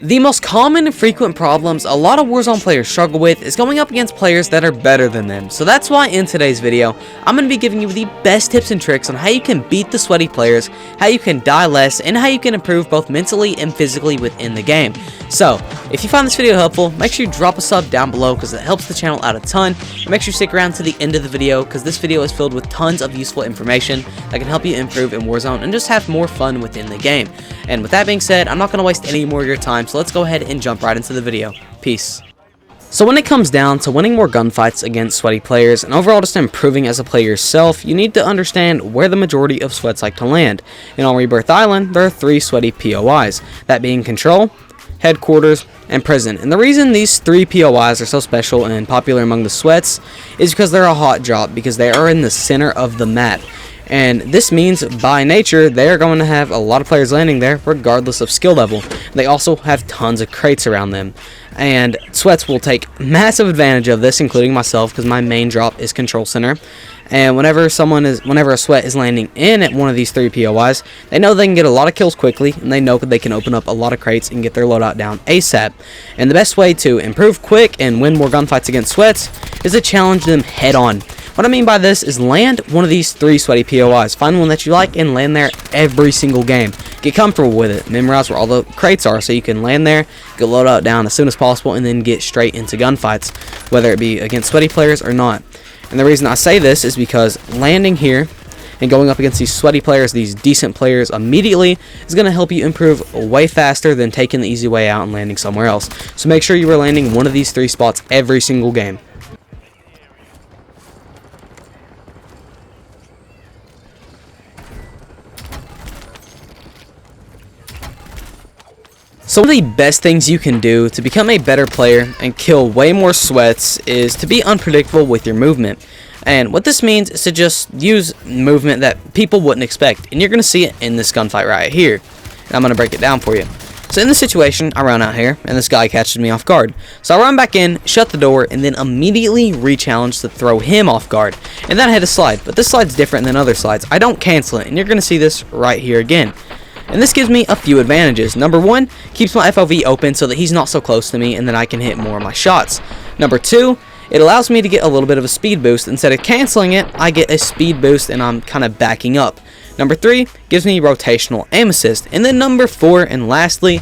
The most common and frequent problems a lot of Warzone players struggle with is going up against players that are better than them. So that's why in today's video, I'm going to be giving you the best tips and tricks on how you can beat the sweaty players, how you can die less, and how you can improve both mentally and physically within the game. So, if you found this video helpful, make sure you drop a sub down below because it helps the channel out a ton. And make sure you stick around to the end of the video because this video is filled with tons of useful information that can help you improve in Warzone and just have more fun within the game. And with that being said, I'm not going to waste any more of your time, so let's go ahead and jump right into the video. Peace. So when it comes down to winning more gunfights against sweaty players and overall just improving as a player yourself, you need to understand where the majority of sweats like to land. And on Rebirth Island, there are 3 sweaty POIs, that being Control, Headquarters, and Prison. And the reason these 3 POIs are so special and popular among the sweats is because they're a hot drop, because they are in the center of the map. And this means by nature they are going to have a lot of players landing there regardless of skill level. They also have tons of crates around them, and sweats will take massive advantage of this, including myself, because my main drop is Control Center. And whenever a sweat is landing in at one of these 3 POIs, they know they can get a lot of kills quickly, and they know that they can open up a lot of crates and get their loadout down ASAP. And the best way to improve quick and win more gunfights against sweats is to challenge them head on. What I mean by this is land one of these 3 sweaty POIs. Find one that you like and land there every single game. Get comfortable with it. Memorize where all the crates are so you can land there, get loadout down as soon as possible, and then get straight into gunfights, whether it be against sweaty players or not. And the reason I say this is because landing here and going up against these sweaty players, these decent players immediately, is going to help you improve way faster than taking the easy way out and landing somewhere else. So make sure you are landing one of these 3 spots every single game. So one of the best things you can do to become a better player and kill way more sweats is to be unpredictable with your movement. And what this means is to just use movement that people wouldn't expect. And you're going to see it in this gunfight right here. And I'm going to break it down for you. So in this situation, I run out here, and this guy catches me off guard. So I run back in, shut the door, and then immediately re-challenge to throw him off guard. And then I hit a slide, but this slide's different than other slides. I don't cancel it, and you're going to see this right here again. And this gives me a few advantages. Number 1, keeps my FOV open so that he's not so close to me and then I can hit more of my shots. Number 2, it allows me to get a little bit of a speed boost. Instead of canceling it, I get a speed boost and I'm kind of backing up. Number 3, gives me rotational aim assist. And then number 4, and lastly,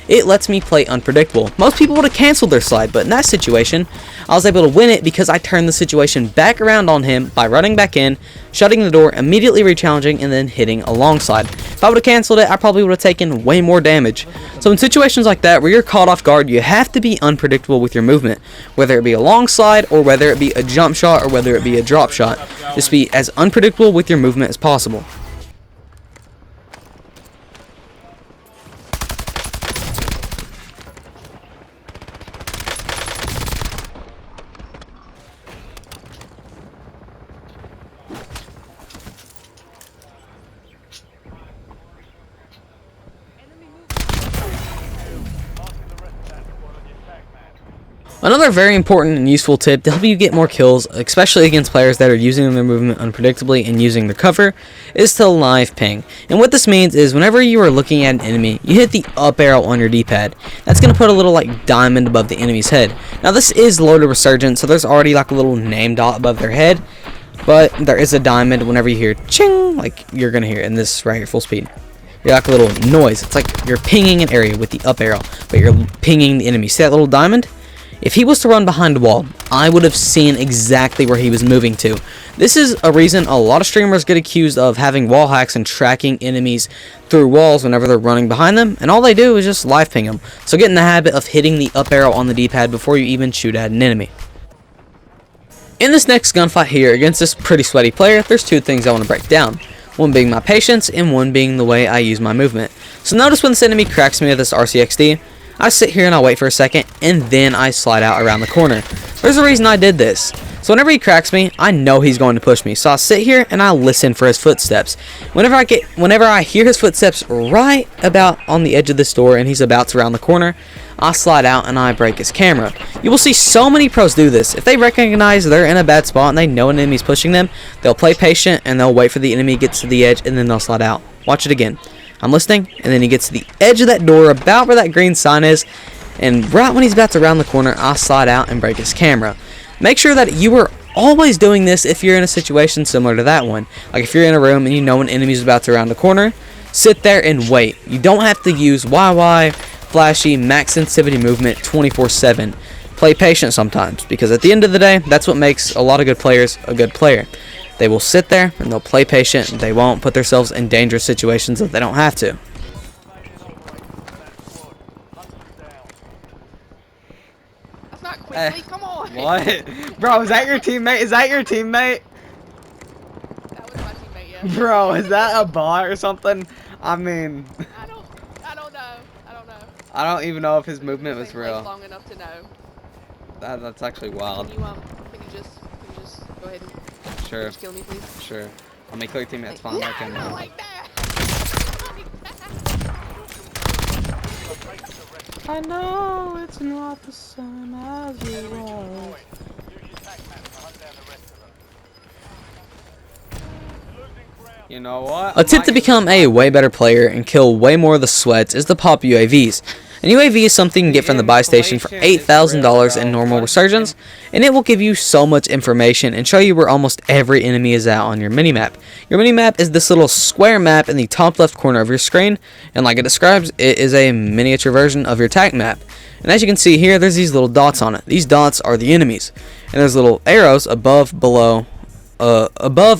it lets me play unpredictable. Most people would have canceled their slide, but in that situation, I was able to win it because I turned the situation back around on him by running back in, shutting the door, immediately re-challenging, and then hitting alongside. If I would have canceled it, I probably would have taken way more damage. So in situations like that where you're caught off guard, you have to be unpredictable with your movement, whether it be a long slide or whether it be a jump shot or whether it be a drop shot. Just be as unpredictable with your movement as possible. Another very important and useful tip to help you get more kills, especially against players that are using their movement unpredictably and using their cover, is to live ping. And what this means is whenever you are looking at an enemy, you hit the up arrow on your D-pad. That's going to put a little like diamond above the enemy's head. Now this is loaded resurgent, so there's already like a little name dot above their head, but there is a diamond whenever you hear ching, like you're going to hear in this right here, full speed. You're like a little noise. It's like you're pinging an area with the up arrow, but you're pinging the enemy. See that little diamond? If he was to run behind a wall, I would have seen exactly where he was moving to. This is a reason a lot of streamers get accused of having wall hacks and tracking enemies through walls whenever they're running behind them, and all they do is just live ping them. So get in the habit of hitting the up arrow on the D-pad before you even shoot at an enemy. In this next gunfight here against this pretty sweaty player, there's 2 things I want to break down. One being my patience and one being the way I use my movement. So notice when this enemy cracks me with this RCXD, I sit here and I wait for a second, and then I slide out around the corner. There's a reason I did this. So whenever he cracks me, I know he's going to push me. So I sit here and I listen for his footsteps. Whenever I hear his footsteps right about on the edge of this door and he's about to round the corner, I slide out and I break his camera. You will see so many pros do this. If they recognize they're in a bad spot and they know an enemy's pushing them, they'll play patient and they'll wait for the enemy to get to the edge and then they'll slide out. Watch it again. I'm listening, and then he gets to the edge of that door, about where that green sign is, and right when he's about to round the corner, I slide out and break his camera. Make sure that you are always doing this if you're in a situation similar to that one. Like if you're in a room and you know an enemy's about to round the corner, sit there and wait. You don't have to use YY, flashy, max sensitivity movement 24/7. Play patient sometimes, because at the end of the day, that's what makes a lot of good players a good player. They will sit there and they'll play patient. They won't put themselves in dangerous situations that they don't have to. That's not quickly, come on! What? Bro, is that your teammate? Is that your teammate? That was my teammate, yeah. Bro, is that a bot or something? I mean... I don't know. I don't even know if his movement was real. Long enough to know. That's actually wild. Can you just go ahead and Sure. just kill me, please? Sure. I'll make clear teammates fine. No, Okay, not like that! I know it's not the same as it was. You know what? A tip to become a way better player and kill way more of the sweats is to pop UAVs. An UAV is something you can get from the buy station for $8,000 in normal resurgence, and it will give you so much information and show you where almost every enemy is at on your minimap. Your minimap is this little square map in the top left corner of your screen, and like it describes, it is a miniature version of your attack map. And as you can see here, there's these little dots on it. These dots are the enemies, and there's little arrows above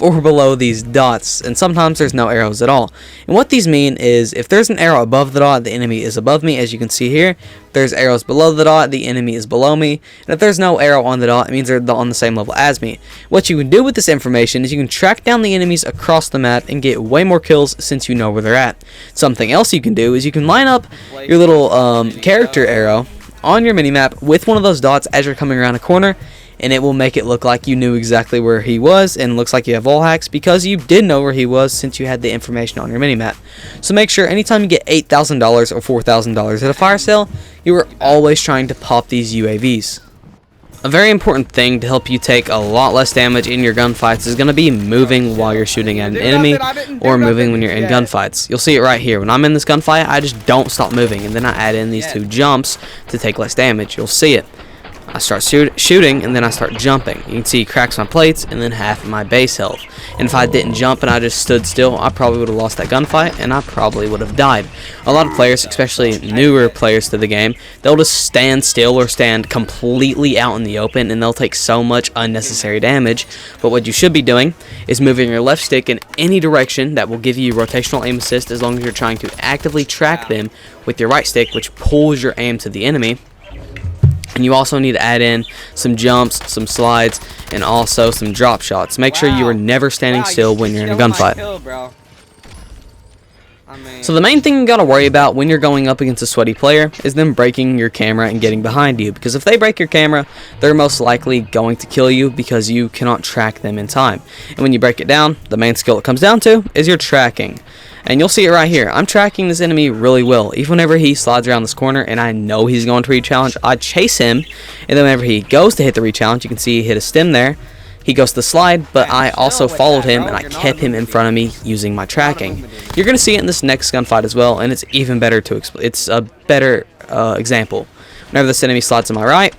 or below these dots, and sometimes there's no arrows at all. And what these mean is if there's an arrow above the dot, the enemy is above me. As you can see here, if there's arrows below the dot, the enemy is below me, and if there's no arrow on the dot, it means they're on the same level as me. What you can do with this information is you can track down the enemies across the map and get way more kills since you know where they're at. Something else you can do is you can line up your little character arrow on your minimap with one of those dots as you're coming around a corner, and it will make it look like you knew exactly where he was, and looks like you have wall hacks because you did know where he was since you had the information on your minimap. So make sure anytime you get $8,000 or $4,000 at a fire sale, you are always trying to pop these UAVs. A very important thing to help you take a lot less damage in your gunfights is going to be moving while you're shooting at an enemy, or moving when you're in gunfights. You'll see it right here. When I'm in this gunfight, I just don't stop moving, and then I add in these two jumps to take less damage. You'll see it. I start shooting, and then I start jumping. You can see he cracks my plates and then half of my base health. And if I didn't jump and I just stood still, I probably would have lost that gunfight, and I probably would have died. A lot of players, especially newer players to the game, they'll just stand still or stand completely out in the open, and they'll take so much unnecessary damage. But what you should be doing is moving your left stick in any direction that will give you rotational aim assist, as long as you're trying to actively track them with your right stick, which pulls your aim to the enemy. And you also need to add in some jumps, some slides, and also some drop shots. Make sure you are never standing still when you're in a gunfight. So the main thing you gotta worry about when you're going up against a sweaty player is them breaking your camera and getting behind you. Because if they break your camera, they're most likely going to kill you because you cannot track them in time. And when you break it down, the main skill it comes down to is your tracking. And you'll see it right here. I'm tracking this enemy really well. Even whenever he slides around this corner and I know he's going to re-challenge, I chase him. And then whenever he goes to hit the re-challenge, you can see he hit a stem there. He goes to slide, but I also followed him and I kept him in front of me using my tracking. You're going to see it in this next gunfight as well, and it's even better to it's a better example. Whenever this enemy slides to my right,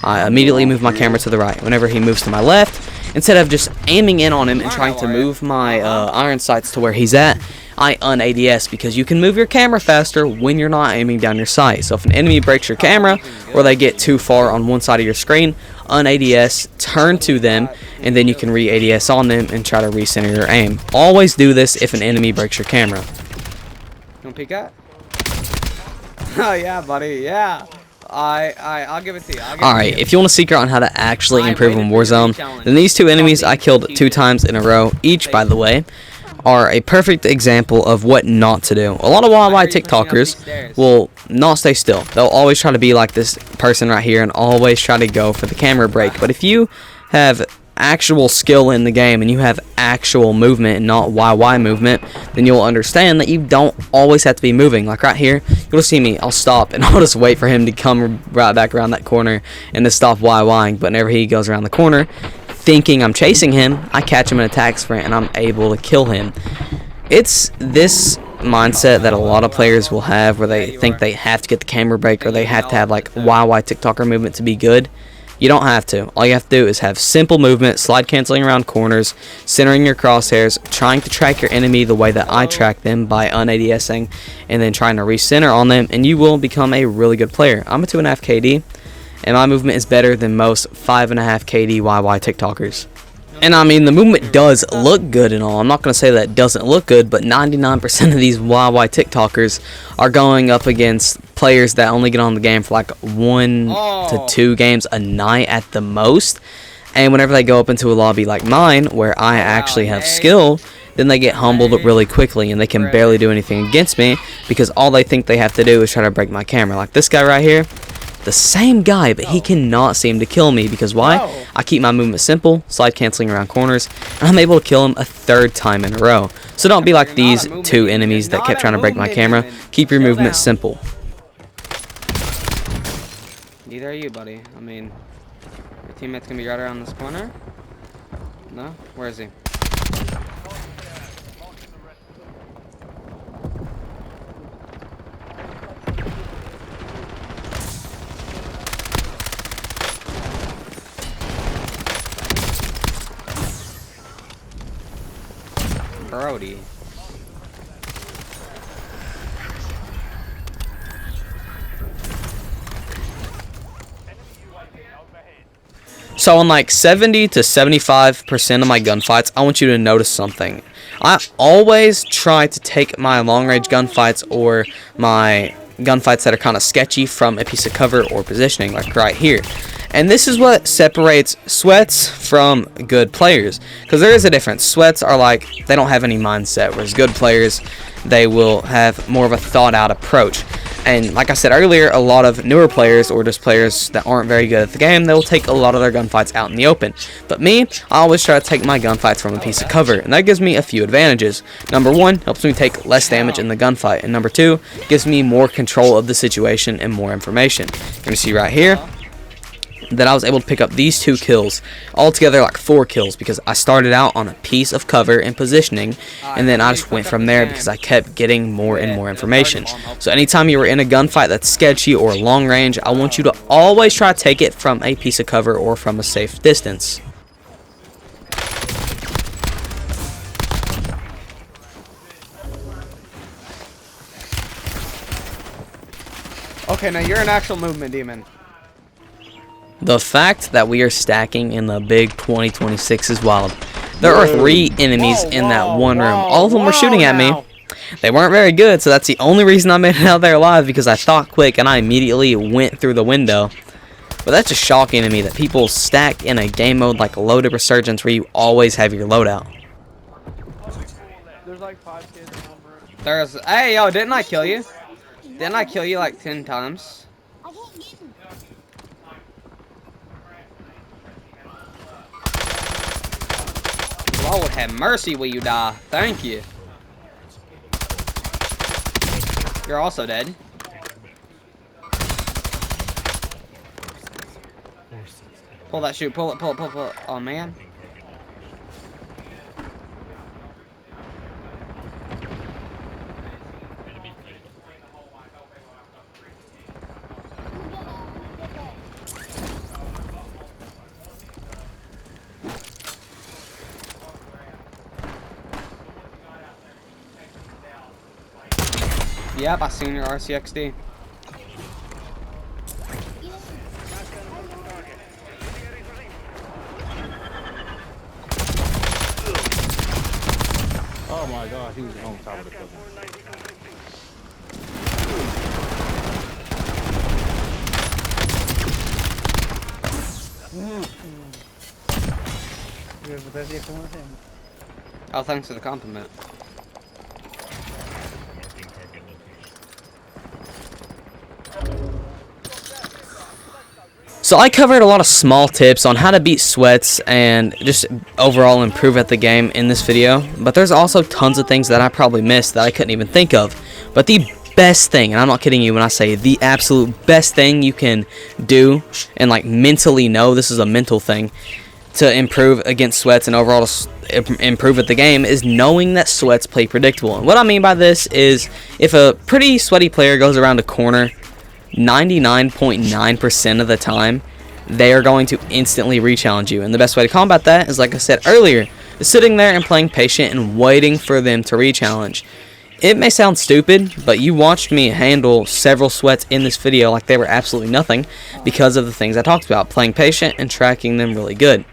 I immediately move my camera to the right. Whenever he moves to my left, instead of just aiming in on him and trying to move my iron sights to where he's at, I un-ADS, because you can move your camera faster when you're not aiming down your sight. So if an enemy breaks your camera or they get too far on one side of your screen, un-ADS, turn to them, and then you can re-ADS on them and try to recenter your aim. Always do this if an enemy breaks your camera. You want to peek at? Oh yeah, buddy, yeah. I'll give it to you. Alright, if you want a secret on how to actually improve in Warzone, then these two enemies I killed 2 times in a row, each by the way, are a perfect example of what not to do. A lot of YY TikTokers will not stay still. They'll always try to be like this person right here and always try to go for the camera break. But if you have actual skill in the game and you have actual movement and not YY movement, then you'll understand that you don't always have to be moving. Like right here, you'll see me, I'll stop and I'll just wait for him to come right back around that corner and to stop YYing. But whenever he goes around the corner thinking I'm chasing him, I catch him in an attack sprint and I'm able to kill him. It's this mindset that a lot of players will have where they think they have to get the camera break or they have to have like YY TikToker movement to be good. You don't have to. All you have to do is have simple movement, slide canceling around corners, centering your crosshairs, trying to track your enemy the way that I track them by un-ADSing, and then trying to recenter on them, and you will become a really good player. I'm a 2.5 KD, and my movement is better than most 5.5 KD YY TikTokers. And I mean, the movement does look good and all. I'm not going to say that it doesn't look good, but 99% of these YY TikTokers are going up against players that only get on the game for like 1 to 2 games a night at the most. And whenever they go up into a lobby like mine, where I actually have skill, then they get humbled really quickly and they can barely do anything against me because all they think they have to do is try to break my camera. Like this guy right here. The same guy, but he cannot seem to kill me because why? I keep my movement simple, slide canceling around corners, and I'm able to kill him a 3rd time in a row. So don't be like these 2 enemies that kept trying to break my camera. Keep your movement simple. Neither are you, buddy. I mean, your teammate's gonna be right around this corner. No? Where is he? Brody. So on like 70 to 75% of my gunfights, I want you to notice something. I always try to take my long-range gunfights or my gunfights that are kind of sketchy from a piece of cover or positioning, like right here. And this is what separates sweats from good players, because there is a difference. Sweats are like, they don't have any mindset, whereas good players, they will have more of a thought out approach. And like I said earlier, a lot of newer players or just players that aren't very good at the game, they will take a lot of their gunfights out in the open. But me, I always try to take my gunfights from a piece of cover, and that gives me a few advantages. Number 1, helps me take less damage in the gunfight, and number 2, gives me more control of the situation and more information. You're gonna see right here that I was able to pick up these 2 kills, altogether like 4 kills, because I started out on a piece of cover and positioning, and then I just went from there because I kept getting more and more information. So anytime you were in a gunfight that's sketchy or long range, I want you to always try to take it from a piece of cover or from a safe distance. Okay, now you're an actual movement demon. The fact that we are stacking in the big 2026 is wild. There are 3 enemies in that one room. All of them were shooting at me. They weren't very good, so that's the only reason I made it out there alive, because I thought quick and I immediately went through the window. But that's just shocking to me that people stack in a game mode like Loaded Resurgence where you always have your loadout. There's like 5 kids in one room. There's, hey, yo, didn't I kill you? Didn't I kill you like 10 times? Lord have mercy, will you die? Thank you. You're also dead. Pull that chute. Pull it. Pull it. Pull it. Pull it. Oh, man. Yep, I seen your RCXD. Oh my god, he was on top of the building. Oh, thanks for the compliment. So I covered a lot of small tips on how to beat sweats and just overall improve at the game in this video, but there's also tons of things that I probably missed that I couldn't even think of. But the best thing, and I'm not kidding you when I say the absolute best thing you can do and like mentally know, this is a mental thing, to improve against sweats and overall improve at the game is knowing that sweats play predictable. And what I mean by this is if a pretty sweaty player goes around a corner 99.9% of the time, they are going to instantly re-challenge you. And the best way to combat that is, like I said earlier, is sitting there and playing patient and waiting for them to re-challenge. It may sound stupid, but you watched me handle several sweats in this video like they were absolutely nothing because of the things I talked about, playing patient and tracking them really good.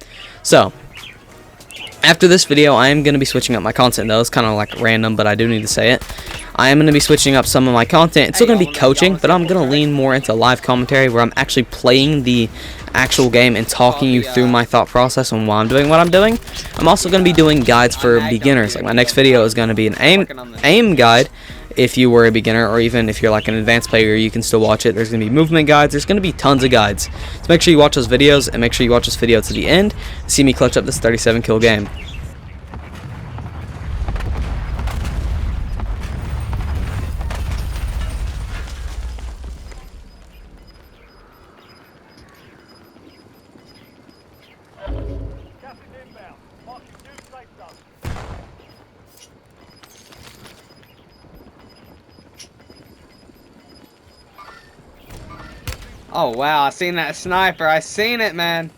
So, after this video, I am going to be switching up my content, though. It's kind of like random, but I do need to say it. I am going to be switching up some of my content. It's still going to be coaching, but I'm going to lean more into live commentary where I'm actually playing the actual game and talking you through my thought process on why I'm doing what I'm doing. I'm also going to be doing guides for beginners. Like my next video is going to be an aim guide. If you were a beginner, or even if you're like an advanced player, you can still watch it. There's going to be movement guides. There's going to be tons of guides. So make sure you watch those videos, and make sure you watch this video to the end to see me clutch up this 37 kill game. Oh wow, I seen that sniper. I seen it, man.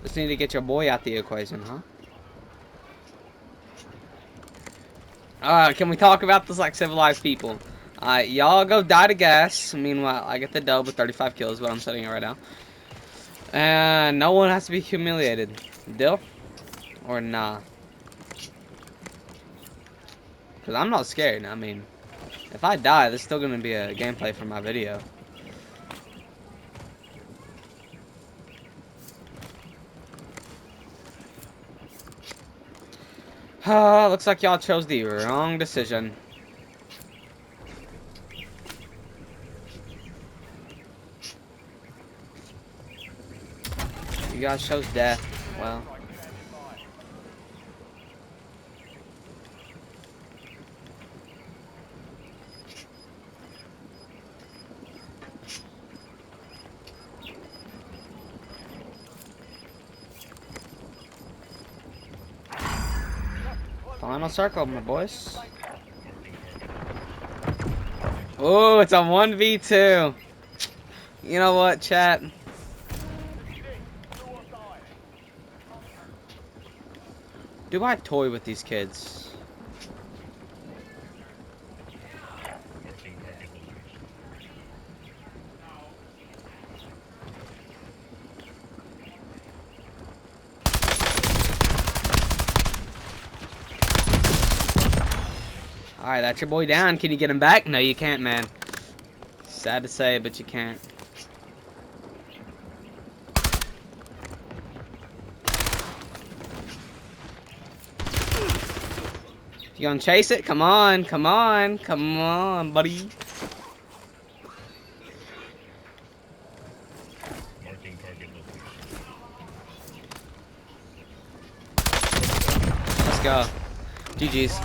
Just need to get your boy out the equation, huh? Can we talk about this like civilized people? Y'all go die to gas. Meanwhile, I get the dub with 35 kills, but I'm setting it right now. And no one has to be humiliated. Deal? Or nah? Because I'm not scared. I mean, if I die, there's still going to be a gameplay for my video. Looks like y'all chose the wrong decision. You guys chose death. Well. Final circle, my boys. Oh, it's a 1v2. You know what, chat? Do I toy with these kids? Alright, that's your boy down. Can you get him back? No, you can't, man. Sad to say, but you can't. You gonna chase it? Come on, come on, come on, buddy. Let's go. GG's.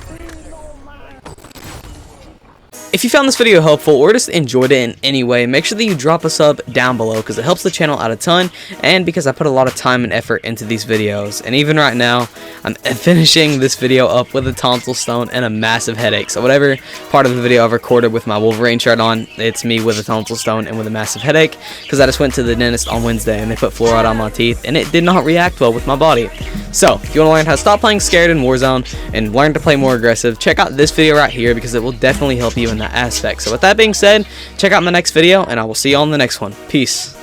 If you found this video helpful or just enjoyed it in any way, make sure that you drop a sub down below because it helps the channel out a ton, and because I put a lot of time and effort into these videos. And even right now, I'm finishing this video up with a tonsil stone and a massive headache. So whatever part of the video I've recorded with my Wolverine shirt on, it's me with a tonsil stone and with a massive headache because I just went to the dentist on Wednesday and they put fluoride on my teeth and it did not react well with my body. So if you want to learn how to stop playing scared in Warzone and learn to play more aggressive, check out this video right here because it will definitely help you in that aspect. So with that being said, check out my next video and I will see you on the next one. Peace.